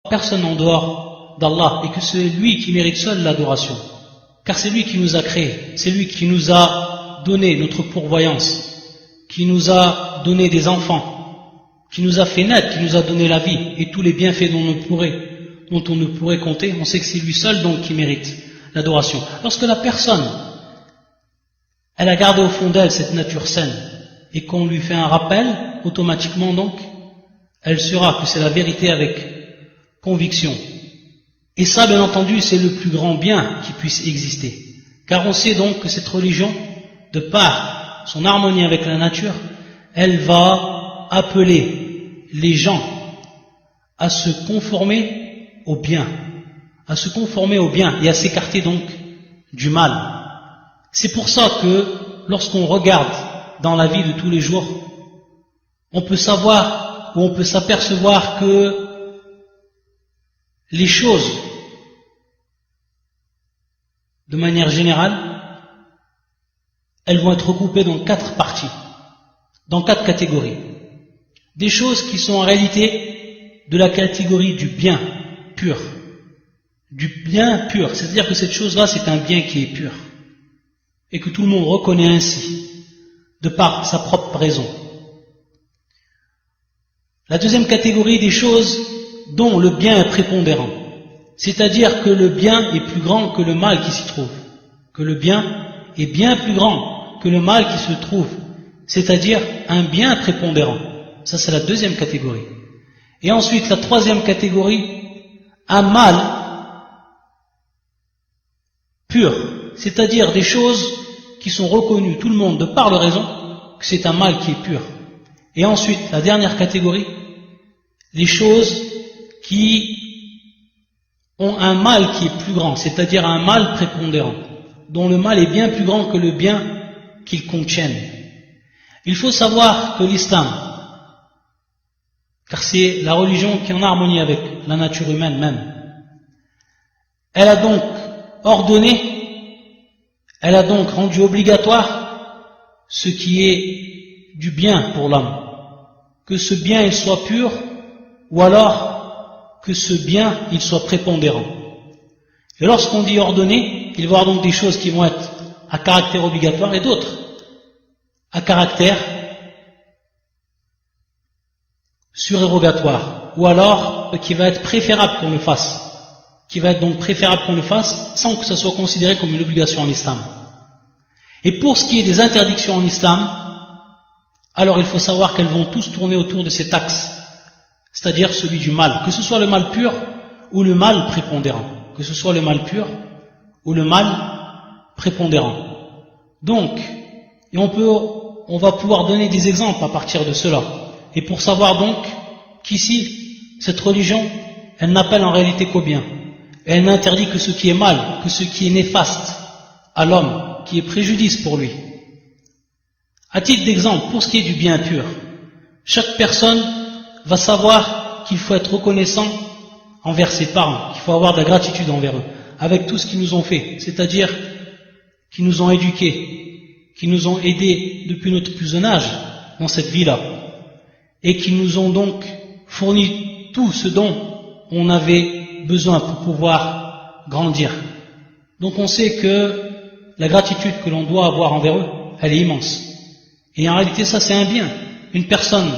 personne en dehors d'Allah et que c'est lui qui mérite seul l'adoration. Car c'est lui qui nous a créés, c'est lui qui nous a donné notre pourvoyance, qui nous a donné des enfants, qui nous a fait naître, qui nous a donné la vie et tous les bienfaits dont on ne pourrait compter. On sait que c'est lui seul donc qui mérite l'adoration. Lorsque la personne, elle a gardé au fond d'elle cette nature saine et qu'on lui fait un rappel, automatiquement donc, elle saura que c'est la vérité avec conviction. Et ça, bien entendu, c'est le plus grand bien qui puisse exister. Car on sait donc que cette religion, de par son harmonie avec la nature, elle va appeler les gens à se conformer au bien, et à s'écarter donc du mal. C'est pour ça que lorsqu'on regarde dans la vie de tous les jours, on peut savoir ou on peut s'apercevoir que les choses, de manière générale, elles vont être regroupées dans 4 parties, dans 4 catégories. Des choses qui sont en réalité de la catégorie du bien pur. Du bien pur, c'est-à-dire que cette chose-là, c'est un bien qui est pur. Et que tout le monde reconnaît ainsi, de par sa propre raison. La deuxième catégorie des choses dont le bien est prépondérant, c'est-à-dire que le bien est plus grand que le mal qui s'y trouve, que le bien est bien plus grand que le mal qui se trouve, c'est-à-dire un bien prépondérant. Ça c'est la deuxième catégorie. Et ensuite la troisième catégorie, un mal pur, c'est-à-dire des choses qui sont reconnues, tout le monde, de par leur raison, que c'est un mal qui est pur. Et ensuite la dernière catégorie, les choses qui ont un mal qui est plus grand, c'est-à-dire un mal prépondérant, dont le mal est bien plus grand que le bien qu'ils contiennent. Il faut savoir que l'islam, car c'est la religion qui est en harmonie avec la nature humaine même, elle a donc ordonné, elle a donc rendu obligatoire ce qui est du bien pour l'homme, que ce bien il soit pur, ou alors que ce bien il soit prépondérant. Et lorsqu'on dit ordonné, il va y avoir donc des choses qui vont être à caractère obligatoire et d'autres à caractère surérogatoire, ou alors qui va être préférable qu'on le fasse, qui va être donc préférable qu'on le fasse sans que ça soit considéré comme une obligation en islam. Et pour ce qui est des interdictions en islam, alors il faut savoir qu'elles vont tous tourner autour de cet axe, c'est-à-dire celui du mal, que ce soit le mal pur ou le mal prépondérant, que ce soit le mal pur ou le mal prépondérant. Donc, et on va pouvoir donner des exemples à partir de cela. Et pour savoir donc qu'ici, cette religion, elle n'appelle en réalité qu'au bien. Et elle n'interdit que ce qui est mal, que ce qui est néfaste à l'homme, qui est préjudice pour lui. À titre d'exemple, pour ce qui est du bien pur, chaque personne va savoir qu'il faut être reconnaissant envers ses parents, qu'il faut avoir de la gratitude envers eux, avec tout ce qu'ils nous ont fait, c'est-à-dire qu'ils nous ont éduqués, qui nous ont aidés depuis notre plus jeune âge dans cette vie-là, et qui nous ont donc fourni tout ce dont on avait besoin pour pouvoir grandir. Donc on sait que la gratitude que l'on doit avoir envers eux, elle est immense. Et en réalité ça c'est un bien. Une personne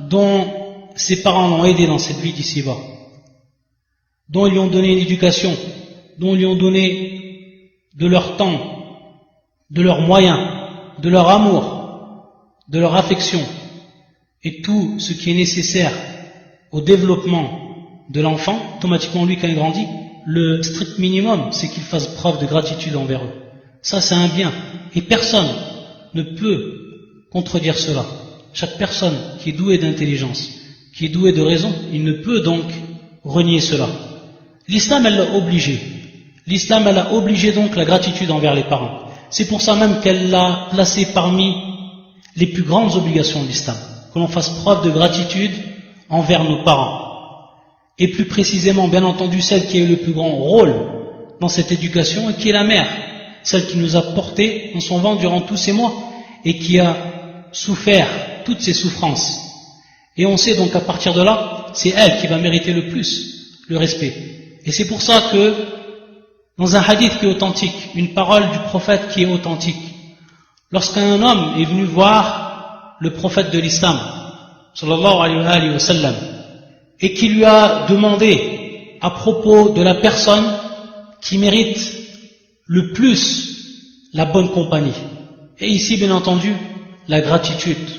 dont ses parents l'ont aidé dans cette vie d'ici-bas, dont ils lui ont donné une éducation, dont ils lui ont donné de leur temps, de leurs moyens, de leur amour, de leur affection, et tout ce qui est nécessaire au développement de l'enfant, automatiquement lui quand il grandit, le strict minimum c'est qu'il fasse preuve de gratitude envers eux. Ça c'est un bien, et personne ne peut contredire cela. Chaque personne qui est douée d'intelligence, qui est douée de raison, il ne peut donc renier cela. L'islam elle l'a obligé. L'islam elle a obligé donc la gratitude envers les parents. C'est pour ça même qu'elle l'a placé parmi les plus grandes obligations de l'islam, que l'on fasse preuve de gratitude envers nos parents. Et plus précisément, bien entendu, celle qui a eu le plus grand rôle dans cette éducation, et qui est la mère, celle qui nous a portés dans son ventre durant tous ces mois, et qui a souffert toutes ces souffrances. Et on sait donc à partir de là, c'est elle qui va mériter le plus le respect. Et c'est pour ça que, dans un hadith qui est authentique, une parole du prophète qui est authentique, lorsqu'un homme est venu voir le prophète de l'islam, sallallahu alayhi wa sallam, et qui lui a demandé à propos de la personne qui mérite le plus la bonne compagnie, et ici bien entendu la gratitude,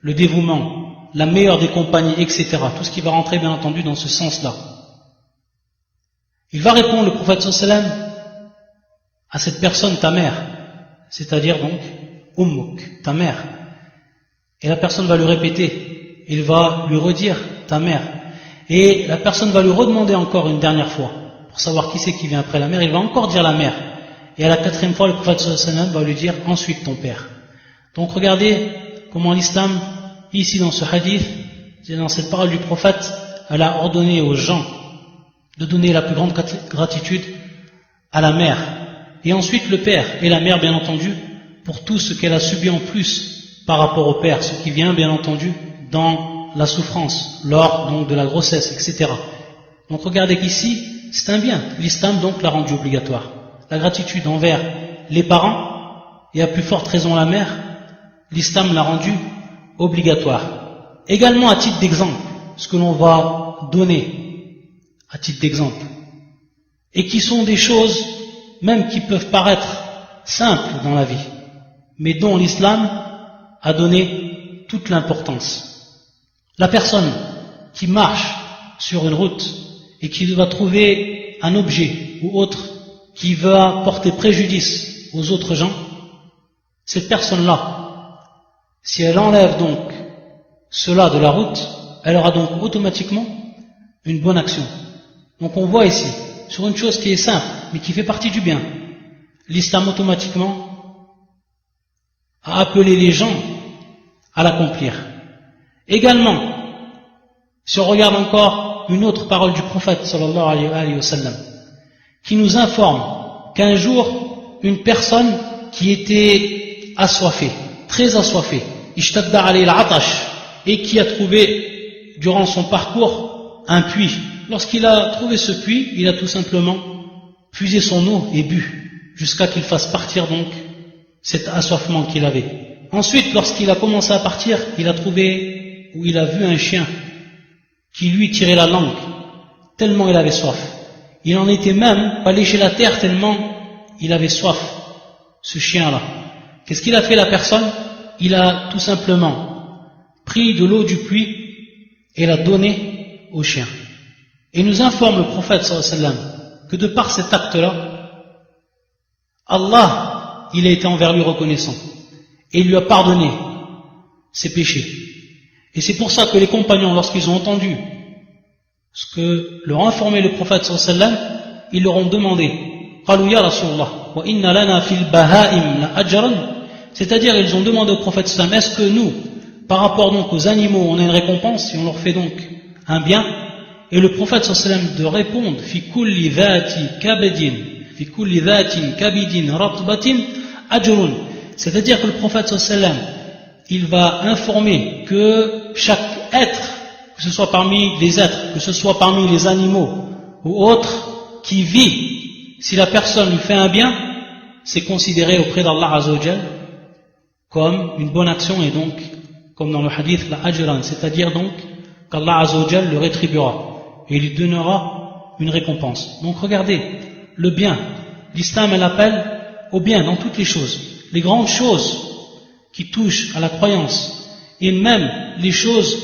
le dévouement, la meilleure des compagnies, etc. Tout ce qui va rentrer bien entendu dans ce sens-là. Il va répondre le prophète sallallahu alayhi wa sallam à cette personne, ta mère, c'est-à-dire donc Ummuk, ta mère. Et la personne va lui répéter, il va lui redire ta mère. Et la personne va lui redemander encore une dernière fois, pour savoir qui c'est qui vient après la mère, il va encore dire la mère. Et à la quatrième fois, le prophète sallallahu alayhi wa sallam va lui dire ensuite ton père. Donc regardez comment l'islam, ici dans ce hadith, dans cette parole du prophète, elle a ordonné aux gens de donner la plus grande gratitude à la mère. Et ensuite le père et la mère bien entendu, pour tout ce qu'elle a subi en plus par rapport au père, ce qui vient bien entendu dans la souffrance, lors donc de la grossesse, etc. Donc regardez qu'ici, c'est un bien. L'islam donc l'a rendu obligatoire. La gratitude envers les parents, et à plus forte raison la mère, l'islam l'a rendu obligatoire. Également à titre d'exemple, ce que l'on va donner à titre d'exemple, et qui sont des choses même qui peuvent paraître simples dans la vie, mais dont l'islam a donné toute l'importance. La personne qui marche sur une route et qui va trouver un objet ou autre qui va porter préjudice aux autres gens, cette personne-là, si elle enlève donc cela de la route, elle aura donc automatiquement une bonne action. Donc on voit ici, sur une chose qui est simple, mais qui fait partie du bien, l'islam automatiquement a appelé les gens à l'accomplir. Également, si on regarde encore une autre parole du prophète sallallahu alayhi wa sallam, qui nous informe qu'un jour, une personne qui était assoiffée, très assoiffée, ishtadda alayhi al-atash, et qui a trouvé durant son parcours un puits. Lorsqu'il a trouvé ce puits, il a tout simplement puisé son eau et bu, jusqu'à qu'il fasse partir donc cet assoiffement qu'il avait. Ensuite, lorsqu'il a commencé à partir, il a trouvé, ou il a vu un chien qui lui tirait la langue, tellement il avait soif. Il en était même pas léché la terre tellement il avait soif, ce chien-là. Qu'est-ce qu'il a fait la personne? Il a tout simplement pris de l'eau du puits et l'a donnée au chien. Et nous informe le prophète sallallahu alayhi wa sallam que de par cet acte-là, Allah, il a été envers lui reconnaissant et il lui a pardonné ses péchés. Et c'est pour ça que les compagnons, lorsqu'ils ont entendu ce que leur a informé le prophète sallallahu alayhi wa sallam, ils leur ont demandé, Qalu ya Rasulallah, wa inna lana fil baha'im la ajran, c'est-à-dire ils ont demandé au prophète sallallahu alayhi wa sallam, est-ce que nous, par rapport donc aux animaux, on a une récompense si on leur fait donc un bien? Et le prophète sallallahu alayhi wa sallam de répondre, fi kulli dhati kabidin ratbatin ajrun, c'est-à-dire que le prophète sallallahu alayhi wa sallam, il va informer que chaque être, que ce soit parmi les êtres, que ce soit parmi les animaux ou autres, qui vit, si la personne lui fait un bien, c'est considéré auprès d'Allah Azza wa Jal comme une bonne action, et donc, comme dans le hadith, la ajran, c'est-à-dire donc qu'Allah Azza wa Jal le rétribuera et il lui donnera une récompense. Donc regardez, le bien, l'islam elle appelle au bien dans toutes les choses, les grandes choses qui touchent à la croyance, et même les choses